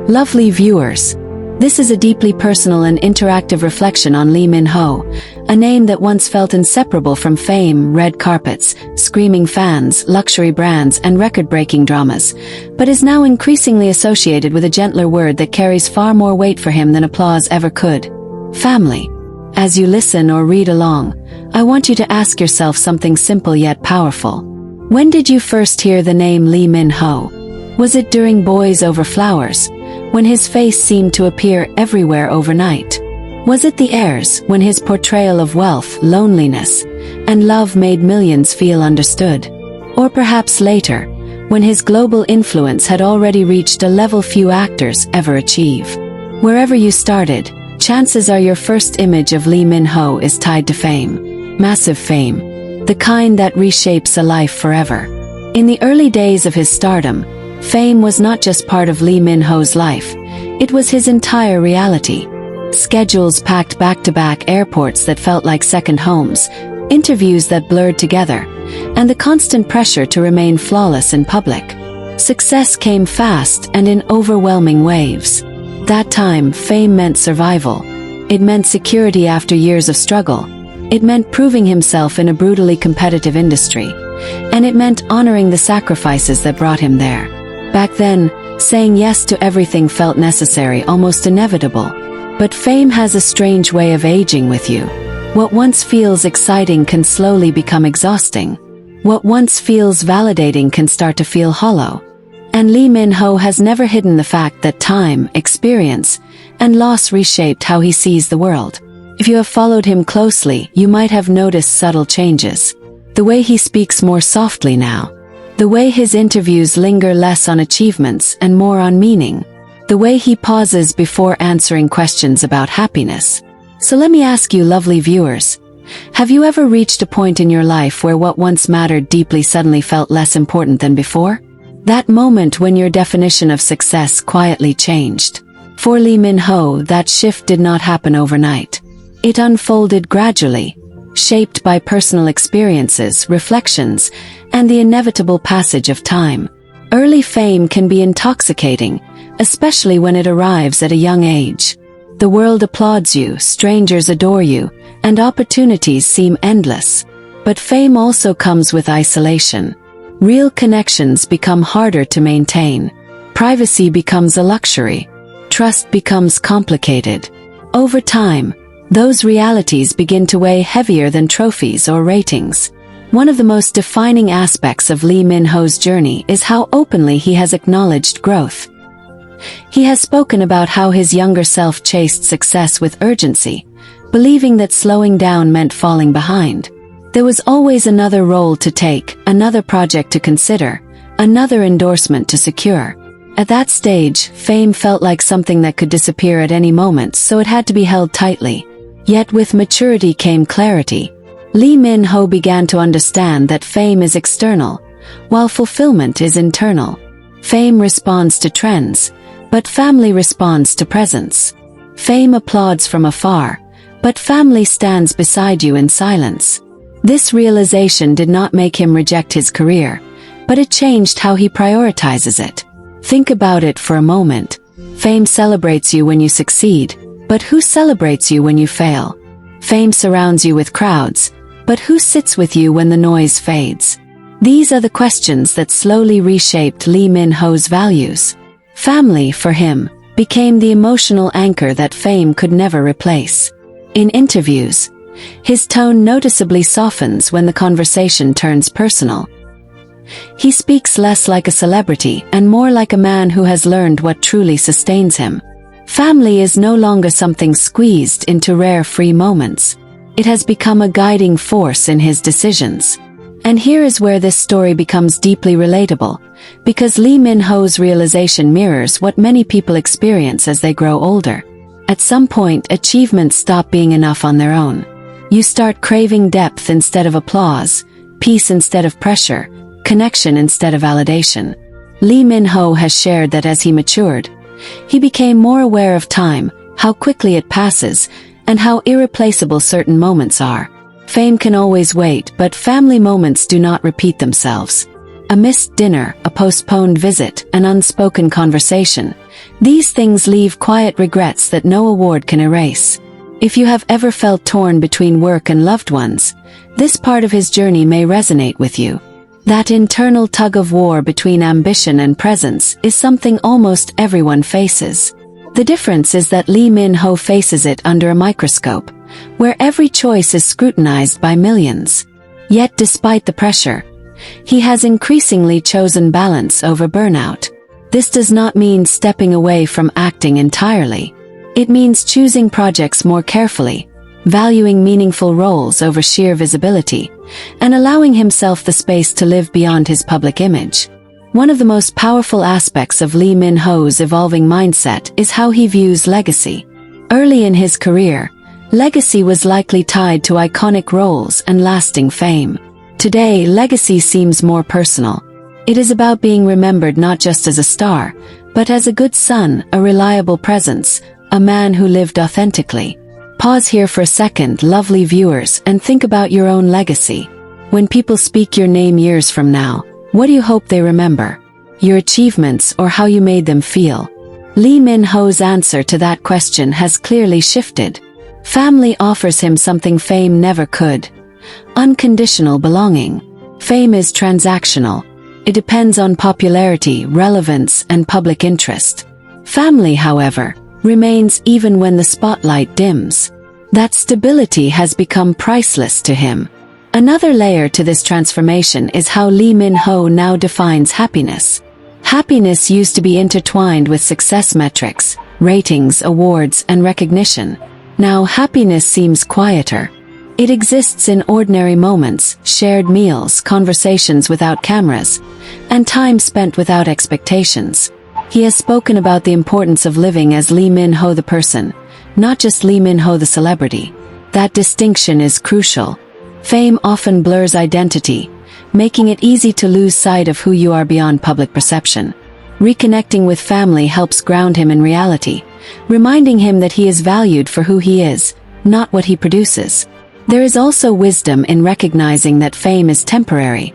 Lovely viewers, this is a deeply personal and interactive reflection on LeeMinHo, a name that once felt inseparable from fame, red carpets, screaming fans, luxury brands, and record-breaking dramas, but is now increasingly associated with a gentler word that carries far more weight for him than applause ever could: family. As you listen or read along, I want you to ask yourself something simple yet powerful. When did you first hear the name LeeMinHo? Was it during BoysOverFlowers, when his face seemed to appear everywhere overnight? Was it The Heirs, when his portrayal of wealth, loneliness, and love made millions feel understood? Or perhaps later, when his global influence had already reached a level few actors ever achieve? Wherever you started, chances are your first image of LeeMinHo is tied to fame. Massive fame. The kind that reshapes a life forever. In the early days of his stardom, fame was not just part of LeeMinHo's life, it was his entire reality. Schedules packed back-to-back, airports that felt like second homes, interviews that blurred together, and the constant pressure to remain flawless in public. Success came fast and in overwhelming waves. That time, fame meant survival. It meant security after years of struggle. It meant proving himself in a brutally competitive industry. And it meant honoring the sacrifices that brought him there. Back then, saying yes to everything felt necessary, almost inevitable. But fame has a strange way of aging with you. What once feels exciting can slowly become exhausting. What once feels validating can start to feel hollow. And LeeMinHo has never hidden the fact that time, experience, and loss reshaped how he sees the world. If you have followed him closely, you might have noticed subtle changes. The way he speaks more softly now. The way his interviews linger less on achievements and more on meaning. The way he pauses before answering questions about happiness. So let me ask you, lovely viewers, have you ever reached a point in your life where what once mattered deeply suddenly felt less important than before? That moment when your definition of success quietly changed. For LeeMinHo, that shift did not happen overnight. It unfolded gradually, shaped by personal experiences, reflections, and the inevitable passage of time. Early fame can be intoxicating, especially when it arrives at a young age. The world applauds you, strangers adore you, and opportunities seem endless. But fame also comes with isolation. Real connections become harder to maintain. Privacy becomes a luxury. Trust becomes complicated. Over time, those realities begin to weigh heavier than trophies or ratings. One of the most defining aspects of LeeMinHo's journey is how openly he has acknowledged growth. He has spoken about how his younger self chased success with urgency, believing that slowing down meant falling behind. There was always another role to take, another project to consider, another endorsement to secure. At that stage, fame felt like something that could disappear at any moment, so it had to be held tightly. Yet with maturity came clarity. LeeMinHo began to understand that fame is external, while fulfillment is internal. Fame responds to trends, but family responds to presence. Fame applauds from afar, but family stands beside you in silence. This realization did not make him reject his career, but it changed how he prioritizes it. Think about it for a moment. Fame celebrates you when you succeed, but who celebrates you when you fail? Fame surrounds you with crowds, but who sits with you when the noise fades? These are the questions that slowly reshaped LeeMinHo's values. Family, for him, became the emotional anchor that fame could never replace. In interviews, his tone noticeably softens when the conversation turns personal. He speaks less like a celebrity and more like a man who has learned what truly sustains him. Family is no longer something squeezed into rare free moments. It has become a guiding force in his decisions. And here is where this story becomes deeply relatable, because LeeMinHo's realization mirrors what many people experience as they grow older. At some point, achievements stop being enough on their own. You start craving depth instead of applause, peace instead of pressure, connection instead of validation. LeeMinHo has shared that as he matured, he became more aware of time, how quickly it passes, and how irreplaceable certain moments are. Fame can always wait, but family moments do not repeat themselves. A missed dinner, a postponed visit, an unspoken conversation. These things leave quiet regrets that no award can erase. If you have ever felt torn between work and loved ones, this part of his journey may resonate with you. That internal tug-of-war between ambition and presence is something almost everyone faces. The difference is that LeeMinHo faces it under a microscope, where every choice is scrutinized by millions. Yet despite the pressure, he has increasingly chosen balance over burnout. This does not mean stepping away from acting entirely. It means choosing projects more carefully, valuing meaningful roles over sheer visibility, and allowing himself the space to live beyond his public image. One of the most powerful aspects of LeeMinHo's evolving mindset is how he views legacy. Early in his career, legacy was likely tied to iconic roles and lasting fame. Today, legacy seems more personal. It is about being remembered not just as a star, but as a good son, a reliable presence, a man who lived authentically. Pause here for a second, lovely viewers, and think about your own legacy. When people speak your name years from now, what do you hope they remember? Your achievements or how you made them feel? LeeMinHo's answer to that question has clearly shifted. Family offers him something fame never could: unconditional belonging. Fame is transactional. It depends on popularity, relevance, and public interest. Family, however, remains even when the spotlight dims. That stability has become priceless to him. Another layer to this transformation is how LeeMinHo now defines happiness. Happiness used to be intertwined with success metrics, ratings, awards, and recognition. Now happiness seems quieter. It exists in ordinary moments, shared meals, conversations without cameras, and time spent without expectations. He has spoken about the importance of living as LeeMinHo the person, not just LeeMinHo the celebrity. That distinction is crucial. Fame often blurs identity, making it easy to lose sight of who you are beyond public perception. Reconnecting with family helps ground him in reality, reminding him that he is valued for who he is, not what he produces. There is also wisdom in recognizing that fame is temporary,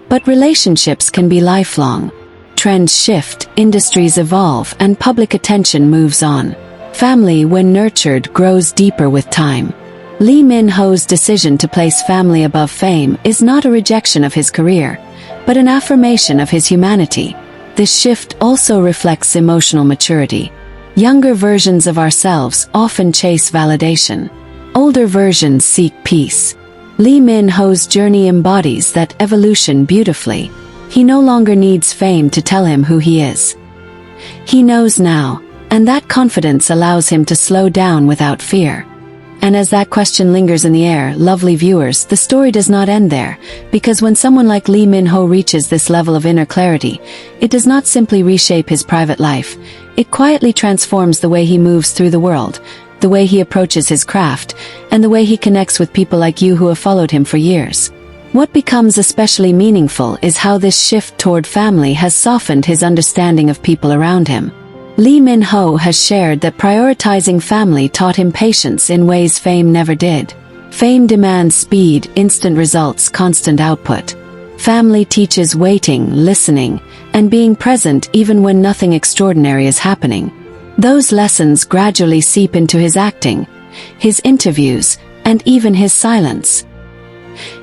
but relationships can be lifelong. Trends shift, industries evolve, and public attention moves on. Family, when nurtured, grows deeper with time. LeeMinHo's decision to place family above fame is not a rejection of his career, but an affirmation of his humanity. This shift also reflects emotional maturity. Younger versions of ourselves often chase validation. Older versions seek peace. LeeMinHo's journey embodies that evolution beautifully. He no longer needs fame to tell him who he is. He knows now, and that confidence allows him to slow down without fear. And as that question lingers in the air, lovely viewers, the story does not end there, because when someone like LeeMinHo reaches this level of inner clarity, it does not simply reshape his private life. It quietly transforms the way he moves through the world, the way he approaches his craft, and the way he connects with people like you who have followed him for years. What becomes especially meaningful is how this shift toward family has softened his understanding of people around him. LeeMinHo has shared that prioritizing family taught him patience in ways fame never did. Fame demands speed, instant results, constant output. Family teaches waiting, listening, and being present even when nothing extraordinary is happening. Those lessons gradually seep into his acting, his interviews, and even his silence.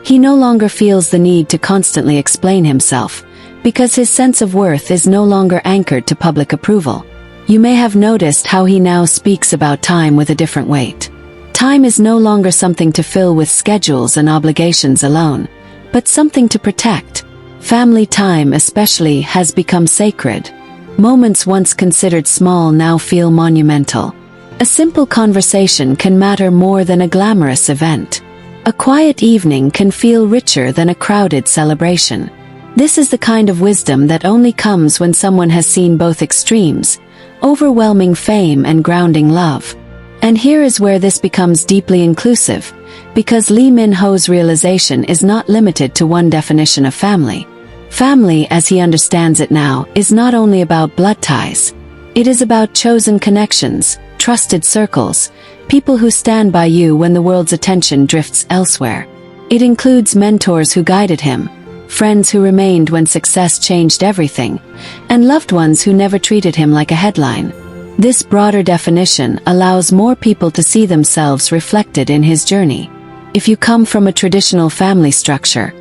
He no longer feels the need to constantly explain himself, because his sense of worth is no longer anchored to public approval. You may have noticed how he now speaks about time with a different weight. Time is no longer something to fill with schedules and obligations alone, but something to protect. Family time especially has become sacred. Moments once considered small now feel monumental. A simple conversation can matter more than a glamorous event. A quiet evening can feel richer than a crowded celebration. This is the kind of wisdom that only comes when someone has seen both extremes, overwhelming fame and grounding love. And here is where this becomes deeply inclusive, because LeeMinHo's realization is not limited to one definition of family. Family, as he understands it now, is not only about blood ties. It is about chosen connections, trusted circles, people who stand by you when the world's attention drifts elsewhere. It includes mentors who guided him, friends who remained when success changed everything, and loved ones who never treated him like a headline. This broader definition allows more people to see themselves reflected in his journey. If you come from a traditional family structure,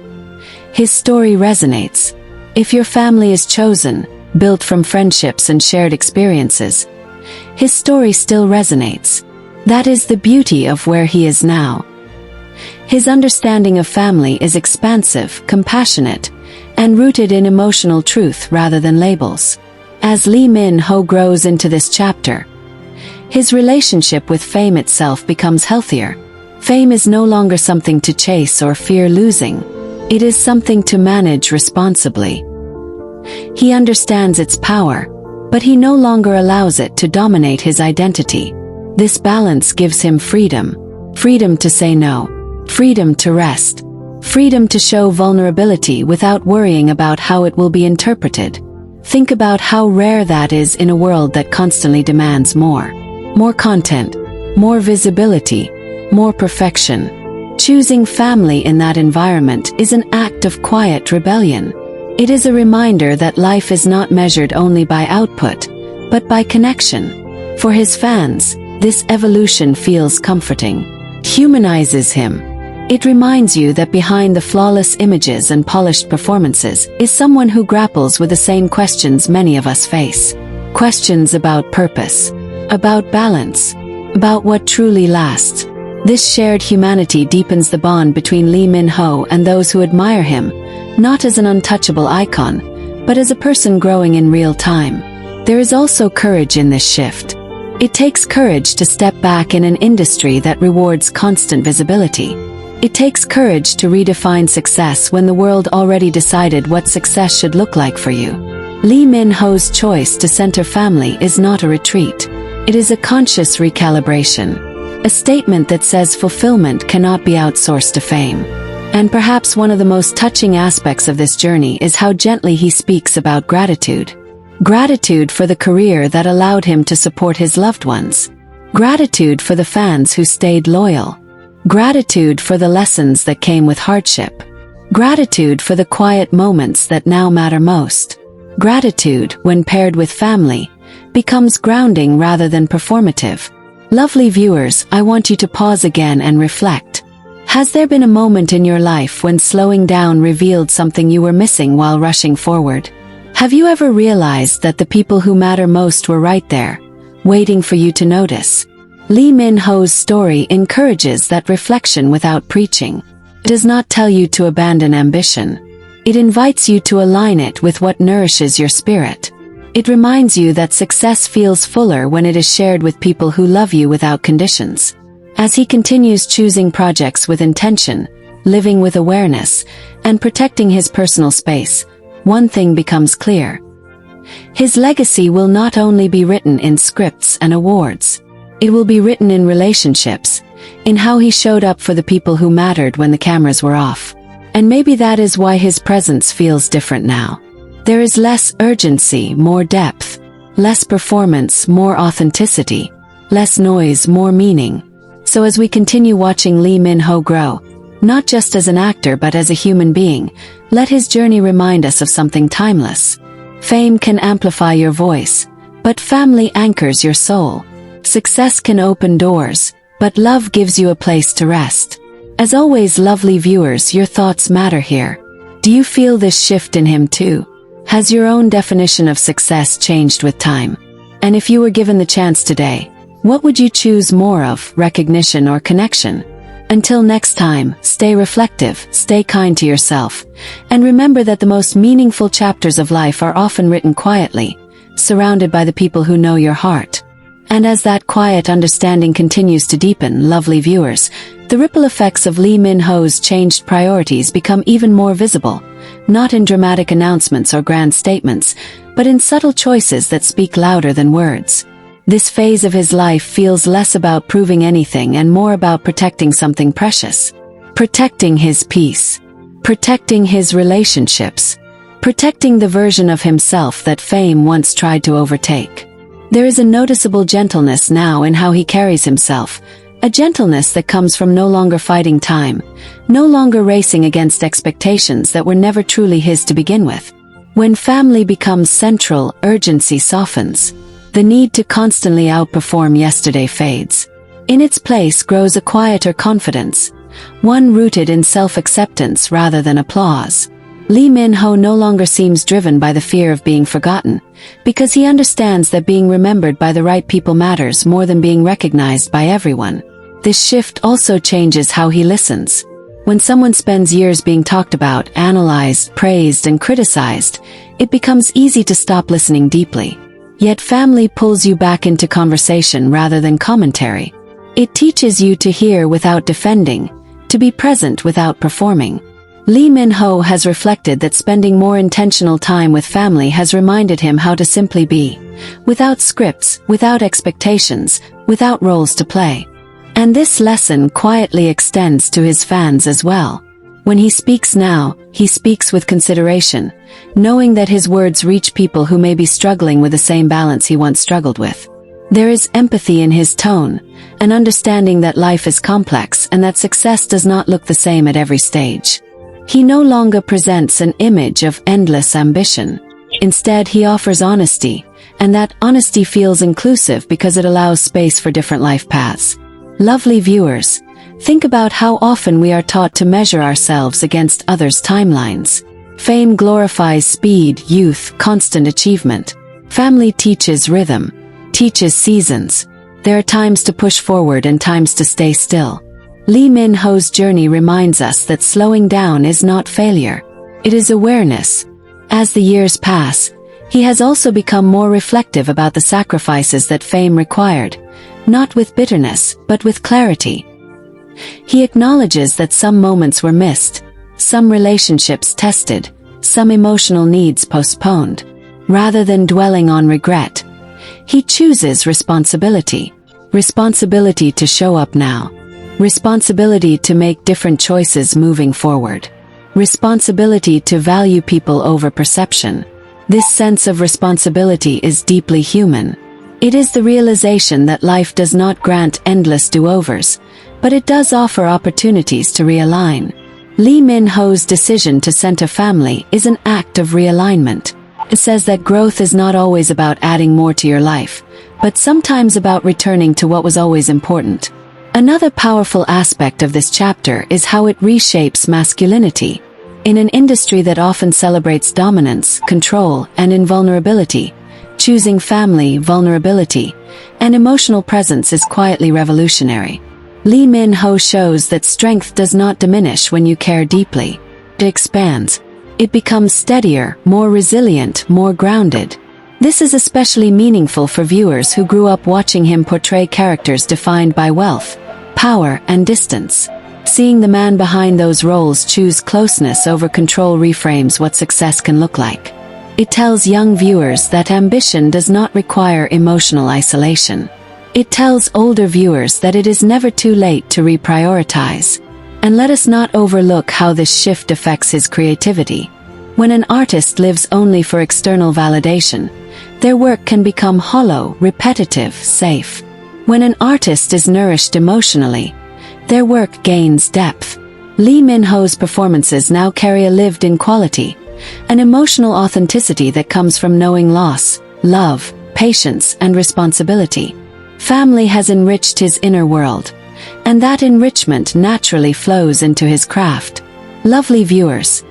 his story resonates. If your family is chosen, built from friendships and shared experiences, his story still resonates. That is the beauty of where he is now. His understanding of family is expansive, compassionate, and rooted in emotional truth rather than labels. As LeeMinHo grows into this chapter, his relationship with fame itself becomes healthier. Fame is no longer something to chase or fear losing. It is something to manage responsibly. He understands its power, but he no longer allows it to dominate his identity. This balance gives him freedom. Freedom to say no. Freedom to rest. Freedom to show vulnerability without worrying about how it will be interpreted. Think about how rare that is in a world that constantly demands more. More content, more visibility, more perfection. Choosing family in that environment is an act of quiet rebellion. It is a reminder that life is not measured only by output, but by connection. For his fans, this evolution feels comforting. It humanizes him. It reminds you that behind the flawless images and polished performances is someone who grapples with the same questions many of us face. Questions about purpose, about balance, about what truly lasts. This shared humanity deepens the bond between LeeMinHo and those who admire him, not as an untouchable icon, but as a person growing in real time. There is also courage in this shift. It takes courage to step back in an industry that rewards constant visibility. It takes courage to redefine success when the world already decided what success should look like for you. LeeMinHo's choice to center family is not a retreat. It is a conscious recalibration. A statement that says fulfillment cannot be outsourced to fame. And perhaps one of the most touching aspects of this journey is how gently he speaks about gratitude. Gratitude for the career that allowed him to support his loved ones. Gratitude for the fans who stayed loyal. Gratitude for the lessons that came with hardship. Gratitude for the quiet moments that now matter most. Gratitude, when paired with family, becomes grounding rather than performative. Lovely viewers, I want you to pause again and reflect. Has there been a moment in your life when slowing down revealed something you were missing while rushing forward? Have you ever realized that the people who matter most were right there, waiting for you to notice? LeeMinHo's story encourages that reflection without preaching. It does not tell you to abandon ambition. It invites you to align it with what nourishes your spirit. It reminds you that success feels fuller when it is shared with people who love you without conditions. As he continues choosing projects with intention, living with awareness, and protecting his personal space, one thing becomes clear. His legacy will not only be written in scripts and awards. It will be written in relationships, in how he showed up for the people who mattered when the cameras were off. And maybe that is why his presence feels different now. There is less urgency, more depth. Less performance, more authenticity. Less noise, more meaning. So as we continue watching LeeMinHo grow, not just as an actor but as a human being, let his journey remind us of something timeless. Fame can amplify your voice, but family anchors your soul. Success can open doors, but love gives you a place to rest. As always, lovely viewers, your thoughts matter here. Do you feel this shift in him too? Has your own definition of success changed with time? And if you were given the chance today, what would you choose more of, recognition or connection? Until next time, stay reflective, stay kind to yourself, and remember that the most meaningful chapters of life are often written quietly, surrounded by the people who know your heart. And as that quiet understanding continues to deepen, lovely viewers, the ripple effects of LeeMinHo's changed priorities become even more visible, not in dramatic announcements or grand statements, but in subtle choices that speak louder than words. This phase of his life feels less about proving anything and more about protecting something precious. Protecting his peace. Protecting his relationships. Protecting the version of himself that fame once tried to overtake. There is a noticeable gentleness now in how he carries himself, A gentleness that comes from no longer fighting time, no longer racing against expectations that were never truly his to begin with. When family becomes central, urgency softens. The need to constantly outperform yesterday fades. In its place grows a quieter confidence, one rooted in self-acceptance rather than applause. LeeMinHo no longer seems driven by the fear of being forgotten, because he understands that being remembered by the right people matters more than being recognized by everyone. This shift also changes how he listens. When someone spends years being talked about, analyzed, praised, and criticized, it becomes easy to stop listening deeply. Yet family pulls you back into conversation rather than commentary. It teaches you to hear without defending, to be present without performing. LeeMinHo has reflected that spending more intentional time with family has reminded him how to simply be, without scripts, without expectations, without roles to play. And this lesson quietly extends to his fans as well. When he speaks now, he speaks with consideration, knowing that his words reach people who may be struggling with the same balance he once struggled with. There is empathy in his tone, an understanding that life is complex and that success does not look the same at every stage. He no longer presents an image of endless ambition. Instead, he offers honesty, and that honesty feels inclusive because it allows space for different life paths. Lovely viewers, think about how often we are taught to measure ourselves against others' timelines. Fame glorifies speed, youth, constant achievement. Family teaches rhythm, teaches seasons. There are times to push forward and times to stay still. LeeMinHo's journey reminds us that slowing down is not failure. It is awareness. As the years pass, he has also become more reflective about the sacrifices that fame required, not with bitterness, but with clarity. He acknowledges that some moments were missed, some relationships tested, some emotional needs postponed. Rather than dwelling on regret, he chooses responsibility. Responsibility to show up now. Responsibility to make different choices moving forward. Responsibility to value people over perception. This sense of responsibility is deeply human. It is the realization that life does not grant endless do-overs, but it does offer opportunities to realign. LeeMinHo's decision to center family is an act of realignment. It says that growth is not always about adding more to your life, but sometimes about returning to what was always important. Another powerful aspect of this chapter is how it reshapes masculinity. In an industry that often celebrates dominance, control, and invulnerability, choosing family, vulnerability, and emotional presence is quietly revolutionary. LeeMinHo shows that strength does not diminish when you care deeply. It expands. It becomes steadier, more resilient, more grounded. This is especially meaningful for viewers who grew up watching him portray characters defined by wealth, power, and distance. Seeing the man behind those roles choose closeness over control reframes what success can look like. It tells young viewers that ambition does not require emotional isolation. It tells older viewers that it is never too late to reprioritize. And let us not overlook how this shift affects his creativity. When an artist lives only for external validation, their work can become hollow, repetitive, safe. When an artist is nourished emotionally, their work gains depth. LeeMinHo's performances now carry a lived-in quality, an emotional authenticity that comes from knowing loss, love, patience, and responsibility. Family has enriched his inner world, and that enrichment naturally flows into his craft. Lovely viewers,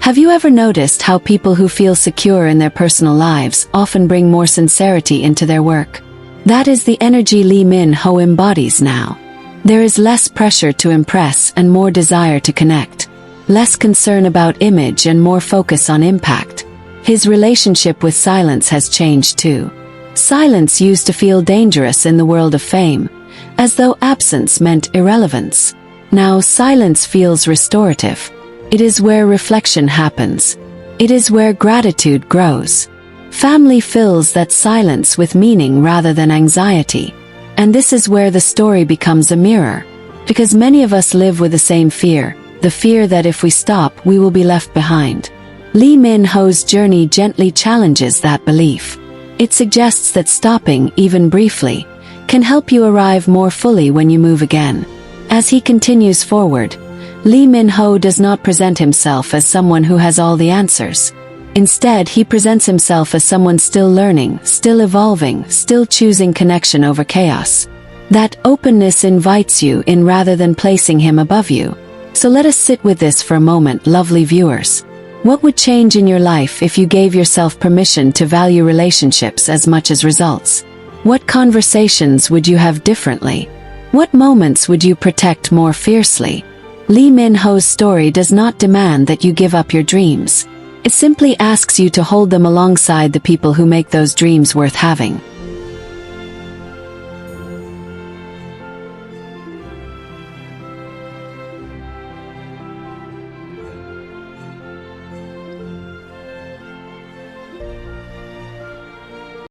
have you ever noticed how people who feel secure in their personal lives often bring more sincerity into their work? That is the energy LeeMinHo embodies now. There is less pressure to impress and more desire to connect. Less concern about image and more focus on impact. His relationship with silence has changed too. Silence used to feel dangerous in the world of fame, as though absence meant irrelevance. Now silence feels restorative. It is where reflection happens. It is where gratitude grows. Family fills that silence with meaning rather than anxiety. And this is where the story becomes a mirror. Because many of us live with the same fear, the fear that if we stop, we will be left behind. LeeMinHo's journey gently challenges that belief. It suggests that stopping, even briefly, can help you arrive more fully when you move again. As he continues forward, LeeMinHo does not present himself as someone who has all the answers. Instead, he presents himself as someone still learning, still evolving, still choosing connection over chaos. That openness invites you in rather than placing him above you. So let us sit with this for a moment, lovely viewers. What would change in your life if you gave yourself permission to value relationships as much as results? What conversations would you have differently? What moments would you protect more fiercely? LeeMinHo's story does not demand that you give up your dreams. It simply asks you to hold them alongside the people who make those dreams worth having.